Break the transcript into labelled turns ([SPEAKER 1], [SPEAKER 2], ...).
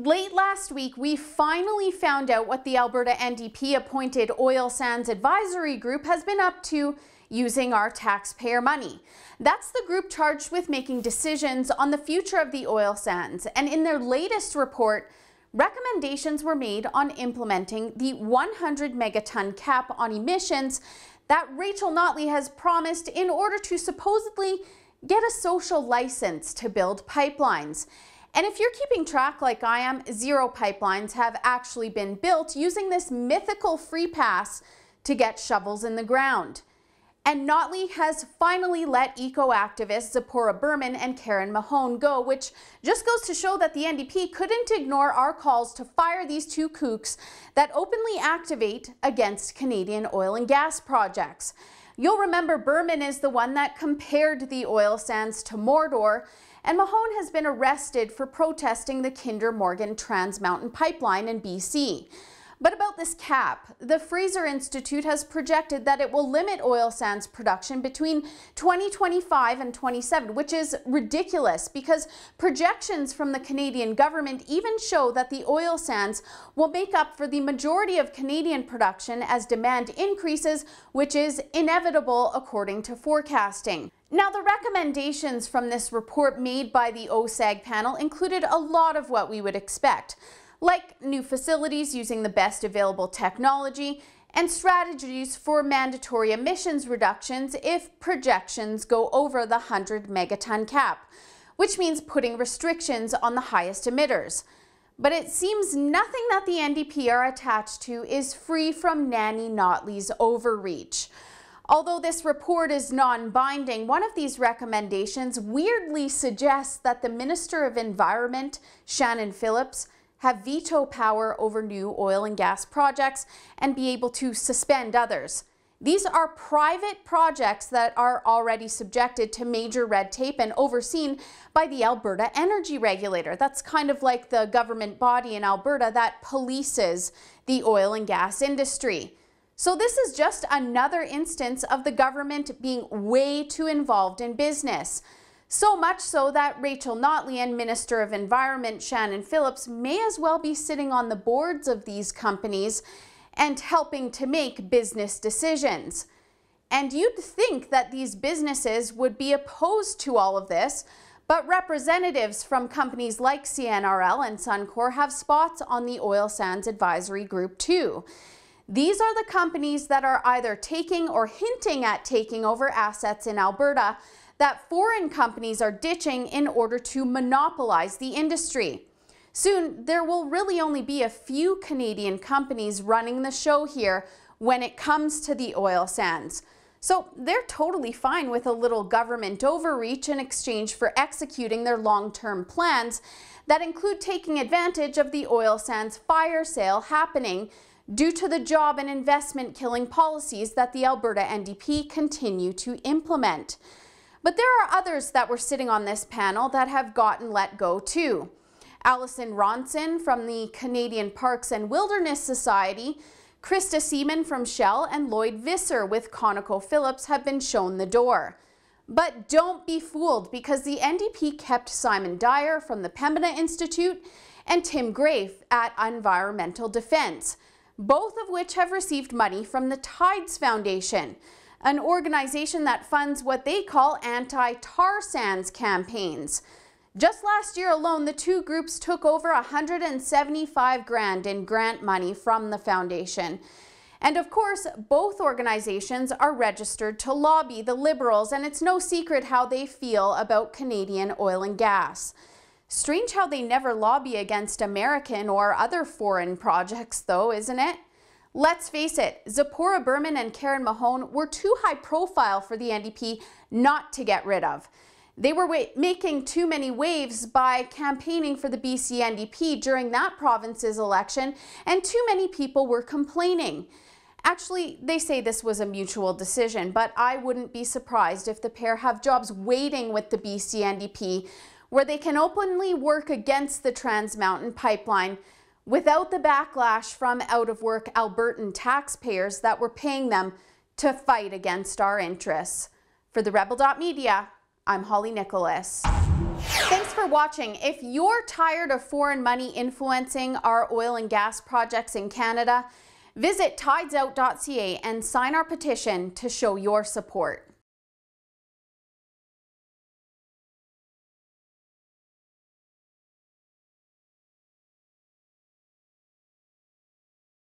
[SPEAKER 1] Late last week, we finally found out what the Alberta NDP-appointed Oil Sands Advisory Group has been up to using our taxpayer money. That's the group charged with making decisions on the future of the oil sands, and in their latest report, recommendations were made on implementing the 100 megaton cap on emissions that Rachel Notley has promised in order to supposedly get a social license to build pipelines. And if you're keeping track like I am, 0 pipelines have actually been built using this mythical free pass to get shovels in the ground. And Notley has finally let eco-activists Zipporah Berman and Karen Mahone go, which just goes to show that the NDP couldn't ignore our calls to fire these two kooks that openly activate against Canadian oil and gas projects. You'll remember Berman is the one that compared the oil sands to Mordor, and Mahone has been arrested for protesting the Kinder Morgan Trans Mountain Pipeline in BC. But about this cap, the Fraser Institute has projected that it will limit oil sands production between 2025 and 27, which is ridiculous because projections from the Canadian government even show that the oil sands will make up for the majority of Canadian production as demand increases, which is inevitable according to forecasting. Now, the recommendations from this report made by the OSAG panel included a lot of what we would expect, like new facilities using the best available technology and strategies for mandatory emissions reductions if projections go over the 100 megaton cap, which means putting restrictions on the highest emitters. But it seems nothing that the NDP are attached to is free from Nanny Notley's overreach. Although this report is non-binding, one of these recommendations weirdly suggests that the Minister of Environment, Shannon Phillips, have veto power over new oil and gas projects and be able to suspend others. These are private projects that are already subjected to major red tape and overseen by the Alberta Energy Regulator. That's kind of like the government body in Alberta that polices the oil and gas industry. So this is just another instance of the government being way too involved in business. So much so that Rachel Notley and Minister of Environment Shannon Phillips may as well be sitting on the boards of these companies and helping to make business decisions. And you'd think that these businesses would be opposed to all of this, but representatives from companies like CNRL and Suncor have spots on the Oil Sands Advisory Group too. These are the companies that are either taking or hinting at taking over assets in Alberta that foreign companies are ditching in order to monopolize the industry. Soon, there will really only be a few Canadian companies running the show here when it comes to the oil sands. So they're totally fine with a little government overreach in exchange for executing their long-term plans that include taking advantage of the oil sands fire sale happening due to the job and investment killing policies that the Alberta NDP continue to implement. But there are others that were sitting on this panel that have gotten let go too. Alison Ronson from the Canadian Parks and Wilderness Society, Krista Seaman from Shell, and Lloyd Visser with ConocoPhillips have been shown the door. But don't be fooled, because the NDP kept Simon Dyer from the Pembina Institute and Tim Grafe at Environmental Defence, both of which have received money from the Tides Foundation, an organization that funds what they call anti-tar sands campaigns. Just last year alone, the two groups took over $175,000 in grant money from the foundation. And of course, both organizations are registered to lobby the Liberals, and it's no secret how they feel about Canadian oil and gas. Strange how they never lobby against American or other foreign projects though, isn't it? Let's face it, Zipporah Berman and Karen Mahone were too high profile for the NDP not to get rid of. They were making too many waves by campaigning for the BC NDP during that province's election, and too many people were complaining. Actually, they say this was a mutual decision, but I wouldn't be surprised if the pair have jobs waiting with the BC NDP, where they can openly work against the Trans Mountain Pipeline without the backlash from out-of-work Albertan taxpayers that were paying them to fight against our interests. For the Rebel.Media, I'm Holly Nicholas. Thanks for watching. If you're tired of foreign money influencing our oil and gas projects in Canada, visit tidesout.ca and sign our petition to show your support.